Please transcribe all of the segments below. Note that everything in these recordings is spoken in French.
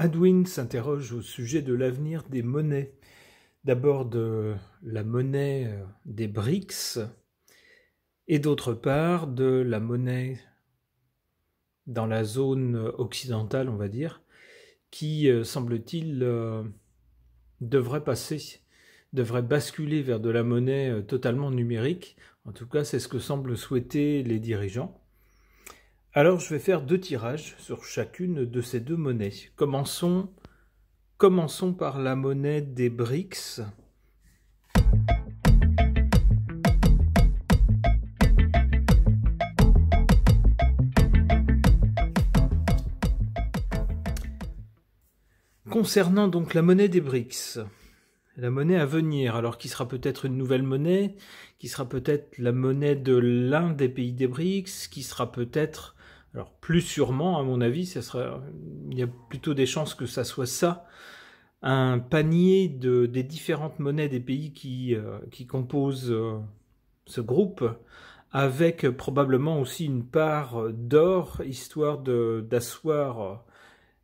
Hadwin s'interroge au sujet de l'avenir des monnaies. D'abord de la monnaie des BRICS et d'autre part de la monnaie dans la zone occidentale, on va dire, qui, semble-t-il, devrait basculer vers de la monnaie totalement numérique. En tout cas, c'est ce que semblent souhaiter les dirigeants. Alors, je vais faire 2 tirages sur chacune de ces 2 monnaies. Commençons par la monnaie des BRICS. Concernant donc la monnaie des BRICS, la monnaie à venir, alors qui sera peut-être une nouvelle monnaie, qui sera peut-être la monnaie de l'un des pays des BRICS, qui sera peut-être, alors plus sûrement à mon avis, il y a plutôt des chances que ça soit ça, un panier des différentes monnaies des pays qui composent ce groupe, avec probablement aussi une part d'or, histoire d'asseoir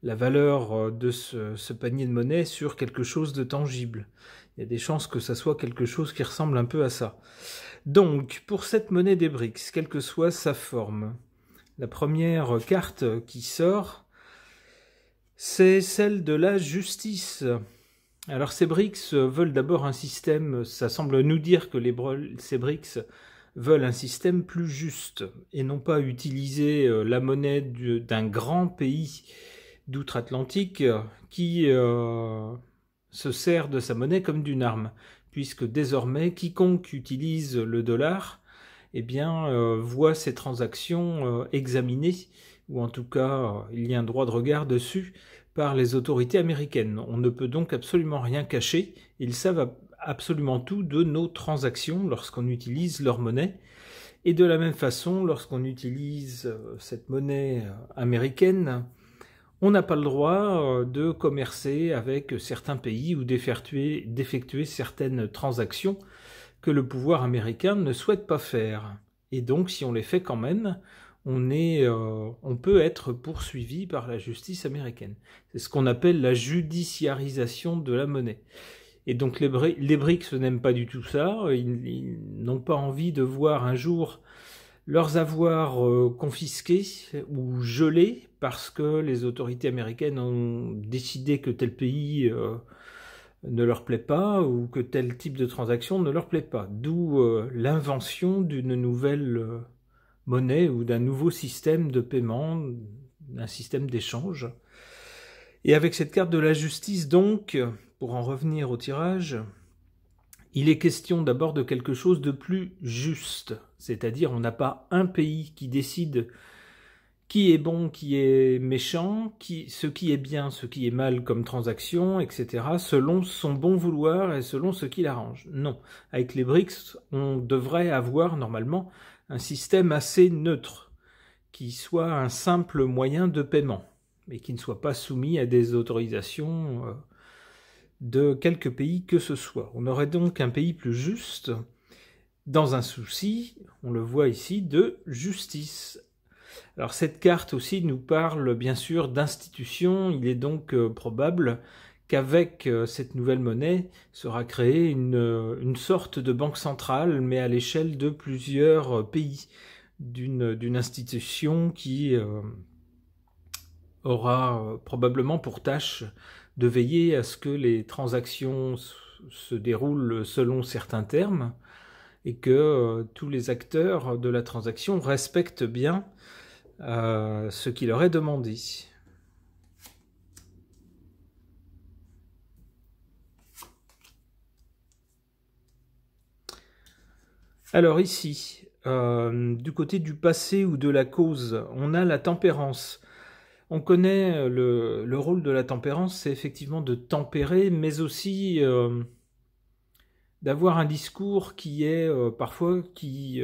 la valeur de ce panier de monnaie sur quelque chose de tangible. Il y a des chances que ça soit quelque chose qui ressemble un peu à ça. Donc, pour cette monnaie des BRICS, quelle que soit sa forme, la première carte qui sort, c'est celle de la justice. Alors, ces BRICS veulent d'abord un système, ça semble nous dire que ces BRICS veulent un système plus juste, et non pas utiliser la monnaie d'un grand pays d'outre-Atlantique qui se sert de sa monnaie comme d'une arme, puisque désormais quiconque utilise le dollar voit ses transactions examinées, ou en tout cas il y a un droit de regard dessus par les autorités américaines. On ne peut donc absolument rien cacher, ils savent absolument tout de nos transactions lorsqu'on utilise leur monnaie. Et de la même façon, lorsqu'on utilise cette monnaie américaine, on n'a pas le droit de commercer avec certains pays ou d'effectuer certaines transactions que le pouvoir américain ne souhaite pas faire. Et donc, si on les fait quand même, on peut être poursuivi par la justice américaine. C'est ce qu'on appelle la judiciarisation de la monnaie. Et donc, les BRICS n'aiment pas du tout ça. Ils n'ont pas envie de voir un jour leurs avoirs confisqués ou gelés parce que les autorités américaines ont décidé que tel pays ne leur plaît pas ou que tel type de transaction ne leur plaît pas. D'où l'invention d'une nouvelle monnaie ou d'un nouveau système de paiement, d'un système d'échange. Et avec cette carte de la justice, donc, pour en revenir au tirage, il est question d'abord de quelque chose de plus juste, c'est-à-dire on n'a pas un pays qui décide qui est bon, qui est méchant, ce qui est bien, ce qui est mal comme transaction, etc., selon son bon vouloir et selon ce qui l'arrange. Non, avec les BRICS, on devrait avoir normalement un système assez neutre, qui soit un simple moyen de paiement, mais qui ne soit pas soumis à des autorisations de quelques pays que ce soit. On aurait donc un pays plus juste, dans un souci, on le voit ici, de justice. Alors cette carte aussi nous parle bien sûr d'institutions. Il est donc probable qu'avec cette nouvelle monnaie sera créée une sorte de banque centrale, mais à l'échelle de plusieurs pays, d'une institution qui aura probablement pour tâche de veiller à ce que les transactions se déroulent selon certains termes et que tous les acteurs de la transaction respectent bien ce qui leur est demandé. Alors ici, du côté du passé ou de la cause, on a la tempérance. On connaît le rôle de la tempérance, c'est effectivement de tempérer, mais aussi d'avoir un discours qui est parfois qui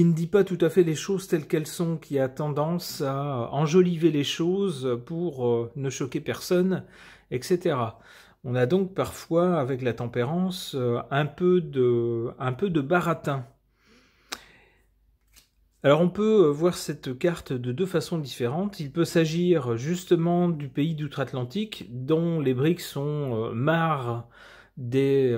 ne dit pas tout à fait les choses telles qu'elles sont, qui a tendance à enjoliver les choses pour ne choquer personne, etc. On a donc parfois, avec la tempérance, un peu de baratin. Alors on peut voir cette carte de deux façons différentes. Il peut s'agir justement du pays d'outre-Atlantique dont les BRICS sont marres des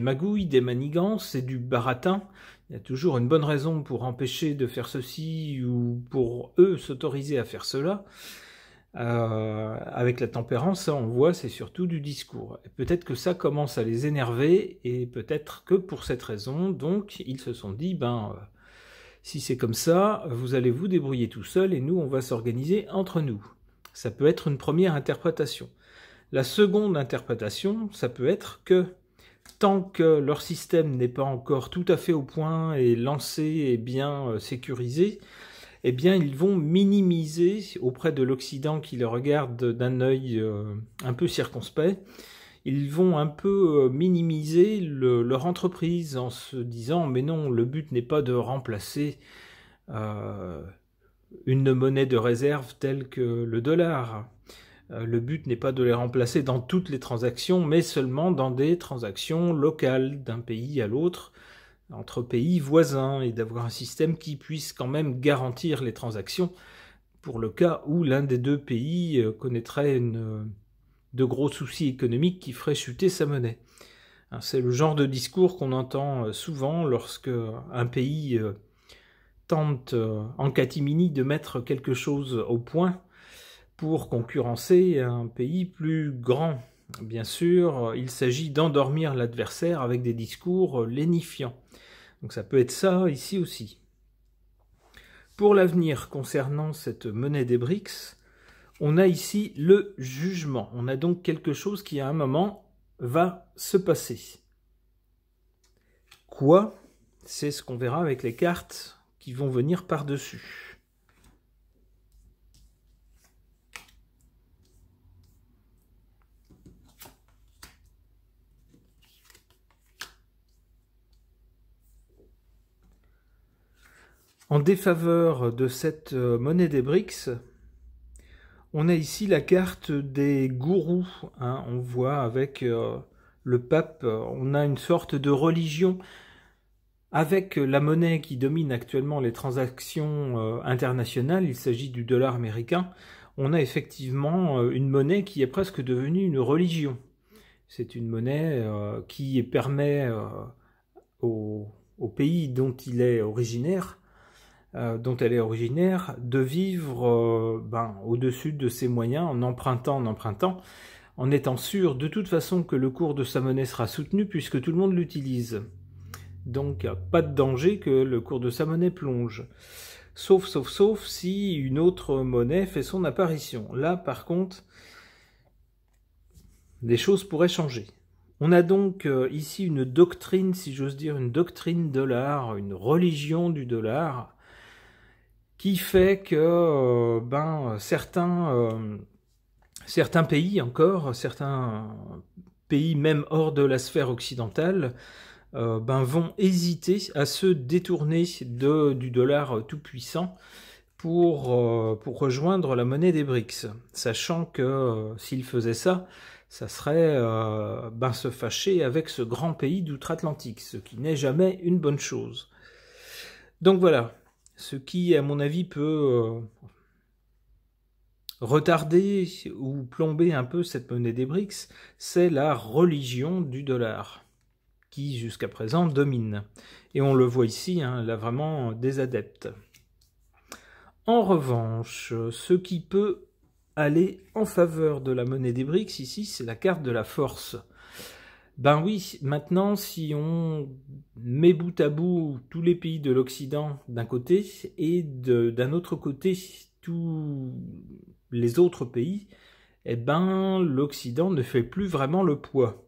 magouilles, des manigances et du baratin. Il y a toujours une bonne raison pour empêcher de faire ceci ou pour eux s'autoriser à faire cela. Avec la tempérance, ça, on voit, c'est surtout du discours. Peut-être que ça commence à les énerver et peut-être que pour cette raison, donc, ils se sont dit, si c'est comme ça, vous allez vous débrouiller tout seul et nous, on va s'organiser entre nous. Ça peut être une première interprétation. La seconde interprétation, ça peut être que tant que leur système n'est pas encore tout à fait au point et lancé et bien sécurisé, eh bien, ils vont minimiser auprès de l'Occident qui les regarde d'un œil un peu circonspect, ils vont un peu minimiser leur entreprise en se disant « mais non, le but n'est pas de remplacer une monnaie de réserve telle que le dollar. Le but n'est pas de les remplacer dans toutes les transactions, mais seulement dans des transactions locales d'un pays à l'autre, entre pays voisins, et d'avoir un système qui puisse quand même garantir les transactions pour le cas où l'un des deux pays connaîtrait de gros soucis économiques qui feraient chuter sa monnaie. C'est le genre de discours qu'on entend souvent lorsque un pays tente en catimini de mettre quelque chose au point pour concurrencer un pays plus grand. Bien sûr, il s'agit d'endormir l'adversaire avec des discours lénifiants. Donc ça peut être ça ici aussi. Pour l'avenir concernant cette monnaie des BRICS, on a ici le jugement. On a donc quelque chose qui à un moment va se passer. Quoi? C'est ce qu'on verra avec les cartes qui vont venir par-dessus. En défaveur de cette monnaie des BRICS, on a ici la carte des gourous. On voit avec le pape, on a une sorte de religion. Avec la monnaie qui domine actuellement les transactions internationales, il s'agit du dollar américain, on a effectivement une monnaie qui est presque devenue une religion. C'est une monnaie qui permet au pays dont il est originaire, dont elle est originaire, de vivre au-dessus de ses moyens, en empruntant, en étant sûr de toute façon que le cours de sa monnaie sera soutenu puisque tout le monde l'utilise. Donc pas de danger que le cours de sa monnaie plonge. Sauf si une autre monnaie fait son apparition. Là par contre, les choses pourraient changer. On a donc ici une doctrine, si j'ose dire, une doctrine dollar, une religion du dollar, qui fait que certains pays encore, certains pays même hors de la sphère occidentale, vont hésiter à se détourner du dollar tout-puissant pour rejoindre la monnaie des BRICS, sachant que s'ils faisaient ça, ça serait se fâcher avec ce grand pays d'outre-Atlantique, ce qui n'est jamais une bonne chose. Donc voilà. Ce qui, à mon avis, peut retarder ou plomber un peu cette monnaie des BRICS, c'est la religion du dollar, qui jusqu'à présent domine. Et on le voit ici, elle a vraiment des adeptes. En revanche, ce qui peut aller en faveur de la monnaie des BRICS, ici, c'est la carte de la force. Ben oui, maintenant, si on met bout à bout tous les pays de l'Occident d'un côté et d'un autre côté tous les autres pays, eh ben l'Occident ne fait plus vraiment le poids.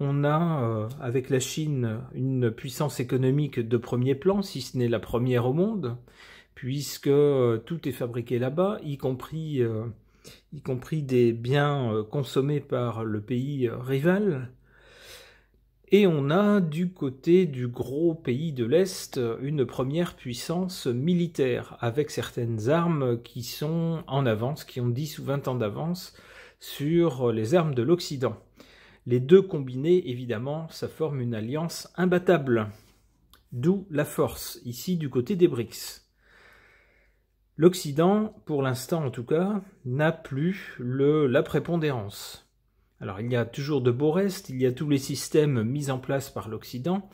On a, avec la Chine, une puissance économique de premier plan, si ce n'est la première au monde, puisque tout est fabriqué là-bas, y compris des biens consommés par le pays rival. Et on a du côté du gros pays de l'Est une première puissance militaire, avec certaines armes qui sont en avance, qui ont 10 ou 20 ans d'avance sur les armes de l'Occident. Les deux combinés, évidemment, ça forme une alliance imbattable. D'où la force, ici du côté des BRICS. L'Occident, pour l'instant en tout cas, n'a plus la prépondérance. Alors il y a toujours de beaux restes, il y a tous les systèmes mis en place par l'Occident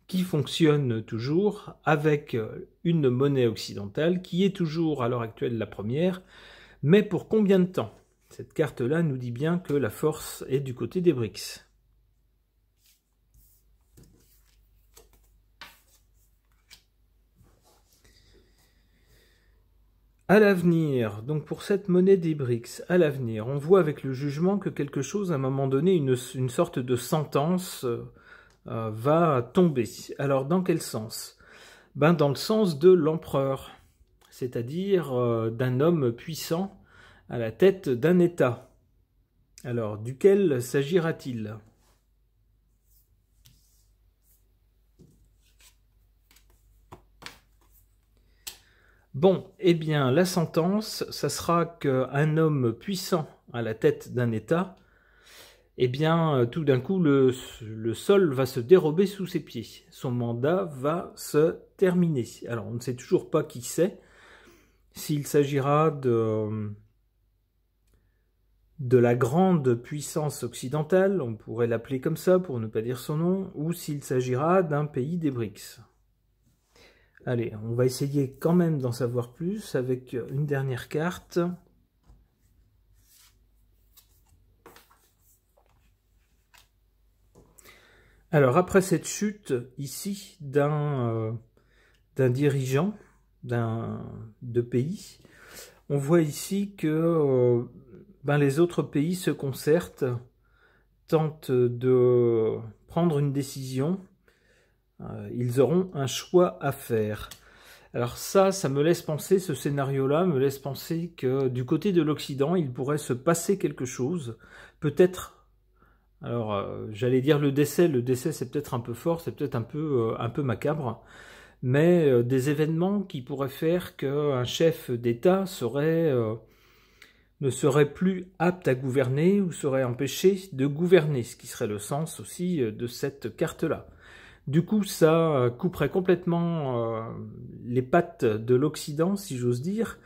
qui fonctionnent toujours avec une monnaie occidentale qui est toujours à l'heure actuelle la première, mais pour combien de temps? Cette carte-là nous dit bien que la force est du côté des BRICS. À l'avenir, donc pour cette monnaie des BRICS, à l'avenir, on voit avec le jugement que quelque chose, à un moment donné, une sorte de sentence va tomber. Alors, dans quel sens? Ben, dans le sens de l'empereur, c'est-à-dire d'un homme puissant à la tête d'un État. Alors, duquel s'agira-t-il? Bon, eh bien, la sentence, ça sera qu'un homme puissant à la tête d'un État, eh bien, tout d'un coup, le sol va se dérober sous ses pieds. Son mandat va se terminer. Alors, on ne sait toujours pas qui c'est. S'il s'agira de la grande puissance occidentale, on pourrait l'appeler comme ça pour ne pas dire son nom, ou s'il s'agira d'un pays des BRICS. Allez, on va essayer quand même d'en savoir plus avec une dernière carte. Alors, après cette chute, ici, d'un dirigeant de pays, on voit ici que les autres pays se concertent, tentent de prendre une décision. Ils auront un choix à faire. Alors ça me laisse penser, ce scénario-là me laisse penser que du côté de l'Occident, il pourrait se passer quelque chose. Peut-être, alors j'allais dire le décès c'est peut-être un peu fort, c'est peut-être un peu macabre, mais des événements qui pourraient faire qu'un chef d'État ne serait plus apte à gouverner ou serait empêché de gouverner, ce qui serait le sens aussi de cette carte-là. Du coup, ça couperait complètement les pattes de l'Occident, si j'ose dire,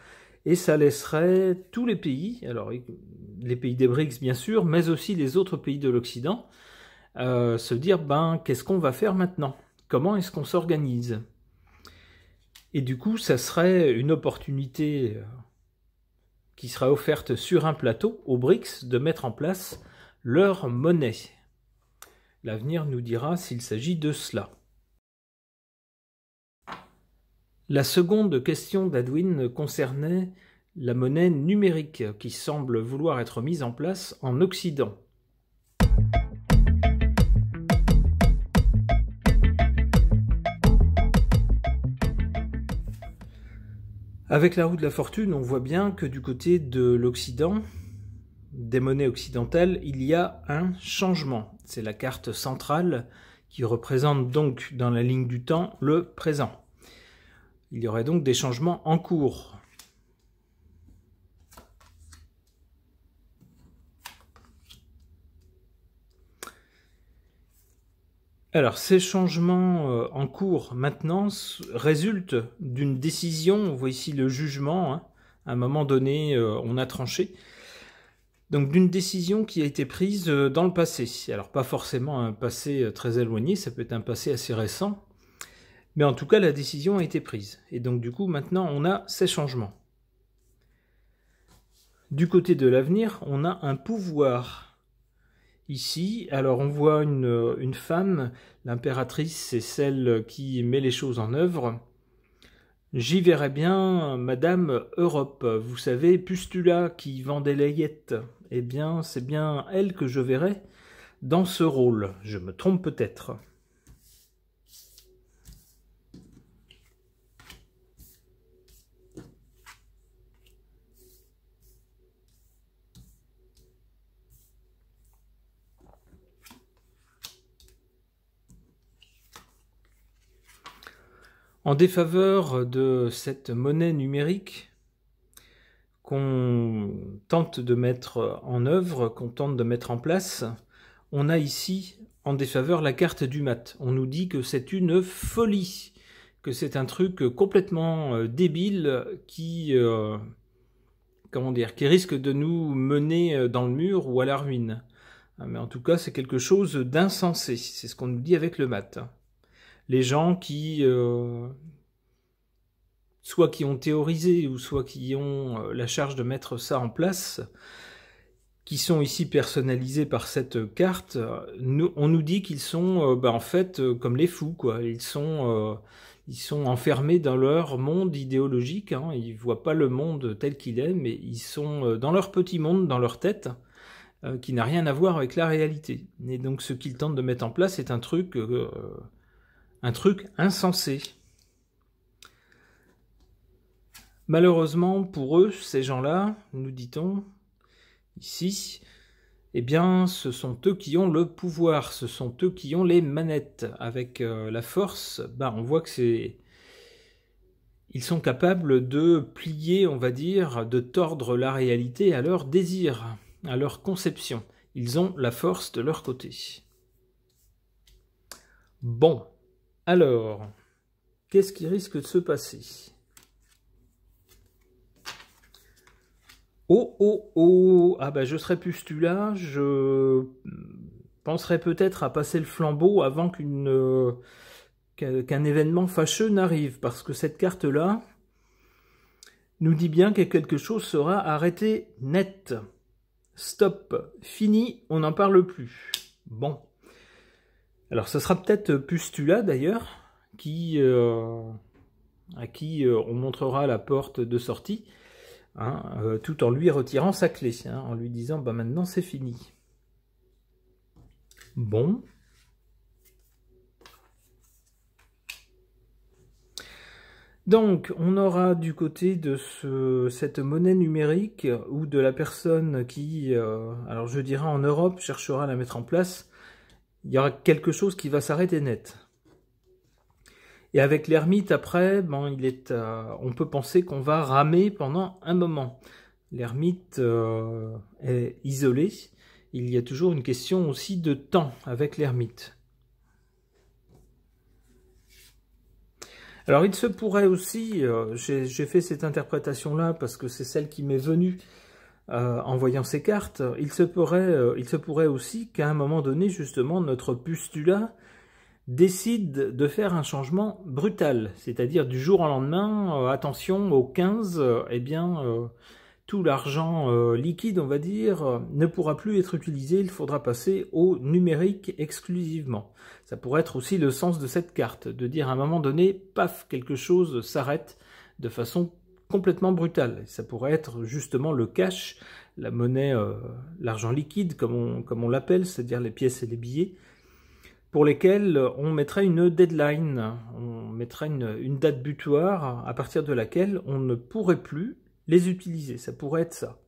et ça laisserait tous les pays, alors les pays des BRICS bien sûr, mais aussi les autres pays de l'Occident, se dire, qu'est-ce qu'on va faire maintenant? Comment est-ce qu'on s'organise? Et du coup, ça serait une opportunité qui sera offerte sur un plateau aux BRICS de mettre en place leur monnaie. L'avenir nous dira s'il s'agit de cela. La seconde question d'Adwin concernait la monnaie numérique qui semble vouloir être mise en place en Occident. Avec la roue de la fortune, on voit bien que du côté de l'Occident, des monnaies occidentales, il y a un changement. C'est la carte centrale qui représente donc dans la ligne du temps le présent. Il y aurait donc des changements en cours. Alors, ces changements en cours maintenant résultent d'une décision. On voit ici le jugement. À un moment donné, on a tranché. Donc d'une décision qui a été prise dans le passé. Alors pas forcément un passé très éloigné, ça peut être un passé assez récent. Mais en tout cas, la décision a été prise. Et donc du coup, maintenant, on a ces changements. Du côté de l'avenir, on a un pouvoir. Ici, alors on voit une femme, l'impératrice, c'est celle qui met les choses en œuvre. J'y verrais bien Madame Europe, vous savez, Pustula qui vend des layettes. Eh bien, c'est bien elle que je verrais dans ce rôle. Je me trompe peut-être. En défaveur de cette monnaie numérique qu'on tente de mettre en œuvre, qu'on tente de mettre en place, on a ici en défaveur la carte du mat. On nous dit que c'est une folie, que c'est un truc complètement débile qui, comment dire, qui risque de nous mener dans le mur ou à la ruine. Mais en tout cas, c'est quelque chose d'insensé. C'est ce qu'on nous dit avec le maths. Les gens qui, soit qui ont théorisé, ou soit qui ont la charge de mettre ça en place, qui sont ici personnalisés par cette carte, on nous dit qu'ils sont en fait comme les fous, quoi. Ils sont enfermés dans leur monde idéologique, hein. Ils ne voient pas le monde tel qu'il est, mais ils sont dans leur petit monde, dans leur tête, qui n'a rien à voir avec la réalité. Et donc ce qu'ils tentent de mettre en place est un truc insensé. Malheureusement pour eux, ces gens-là, nous dit-on, ici, eh bien, ce sont eux qui ont le pouvoir, ce sont eux qui ont les manettes. Avec la force, on voit que c'est... Ils sont capables de plier, on va dire, de tordre la réalité à leur désir, à leur conception. Ils ont la force de leur côté. Bon, alors, qu'est-ce qui risque de se passer ? Oh, ah je serais Pustula, je penserais peut-être à passer le flambeau avant qu'un événement fâcheux n'arrive, parce que cette carte-là nous dit bien que quelque chose sera arrêté net. Stop, fini, on n'en parle plus. Bon. Alors ce sera peut-être Pustula d'ailleurs, à qui on montrera la porte de sortie, hein, tout en lui retirant sa clé, hein, en lui disant maintenant c'est fini. Bon. Donc, on aura du côté de cette monnaie numérique ou de la personne qui, alors je dirais en Europe, cherchera à la mettre en place, il y aura quelque chose qui va s'arrêter net. Et avec l'ermite, après, on peut penser qu'on va ramer pendant un moment. L'ermite est isolé. Il y a toujours une question aussi de temps avec l'ermite. Alors il se pourrait aussi, j'ai fait cette interprétation-là parce que c'est celle qui m'est venue en voyant ces cartes, il se pourrait aussi qu'à un moment donné, justement, notre Pustula décide de faire un changement brutal, c'est-à-dire du jour au lendemain, attention, au 15, tout l'argent liquide, on va dire, ne pourra plus être utilisé, il faudra passer au numérique exclusivement. Ça pourrait être aussi le sens de cette carte, de dire à un moment donné, paf, quelque chose s'arrête de façon complètement brutale. Ça pourrait être justement le cash, la monnaie, l'argent liquide, comme on l'appelle, c'est-à-dire les pièces et les billets, pour lesquels on mettrait une deadline, on mettrait une date butoir à partir de laquelle on ne pourrait plus les utiliser. Ça pourrait être ça.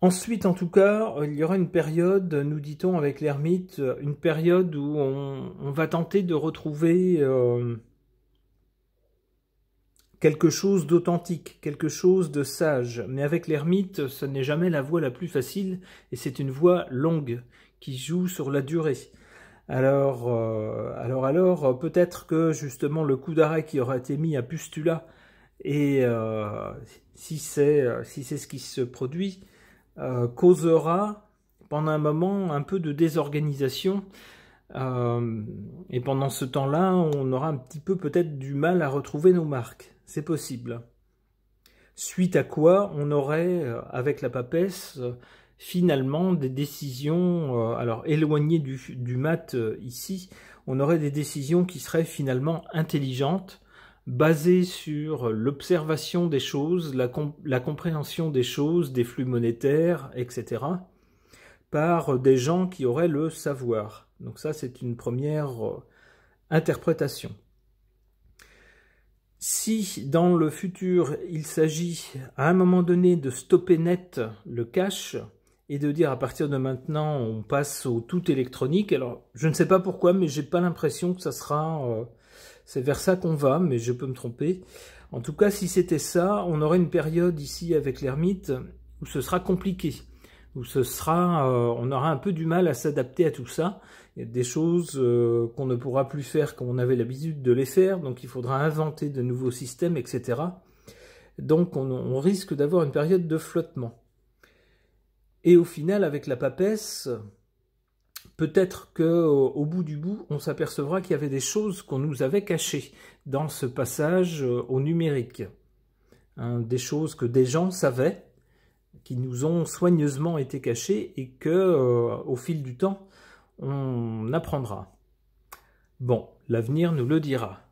Ensuite, en tout cas, il y aura une période, nous dit-on avec l'ermite, une période où on va tenter de retrouver quelque chose d'authentique, quelque chose de sage. Mais avec l'ermite, ce n'est jamais la voie la plus facile, et c'est une voie longue, qui joue sur la durée. Alors, peut-être que justement le coup d'arrêt qui aura été mis à Pustula, et si c'est ce qui se produit, causera pendant un moment un peu de désorganisation, et pendant ce temps-là, on aura un petit peu peut-être du mal à retrouver nos marques. C'est possible. Suite à quoi, on aurait, avec la papesse, finalement des décisions, alors éloignées du maths ici, on aurait des décisions qui seraient finalement intelligentes, basées sur l'observation des choses, la compréhension des choses, des flux monétaires, etc., par des gens qui auraient le savoir. Donc ça, c'est une première interprétation. Si dans le futur, il s'agit à un moment donné de stopper net le cash et de dire à partir de maintenant, on passe au tout électronique, alors je ne sais pas pourquoi, mais j'ai pas l'impression que ça sera... c'est vers ça qu'on va, mais je peux me tromper. En tout cas, si c'était ça, on aurait une période ici avec l'ermite où ce sera compliqué. où on aura un peu du mal à s'adapter à tout ça. Il y a des choses qu'on ne pourra plus faire comme on avait l'habitude de les faire, donc il faudra inventer de nouveaux systèmes, etc. Donc on risque d'avoir une période de flottement. Et au final, avec la papesse, peut-être qu'au bout du bout, on s'apercevra qu'il y avait des choses qu'on nous avait cachées dans ce passage au numérique. Hein, des choses que des gens savaient, qui nous ont soigneusement été cachées et que, au fil du temps, on apprendra. Bon, l'avenir nous le dira.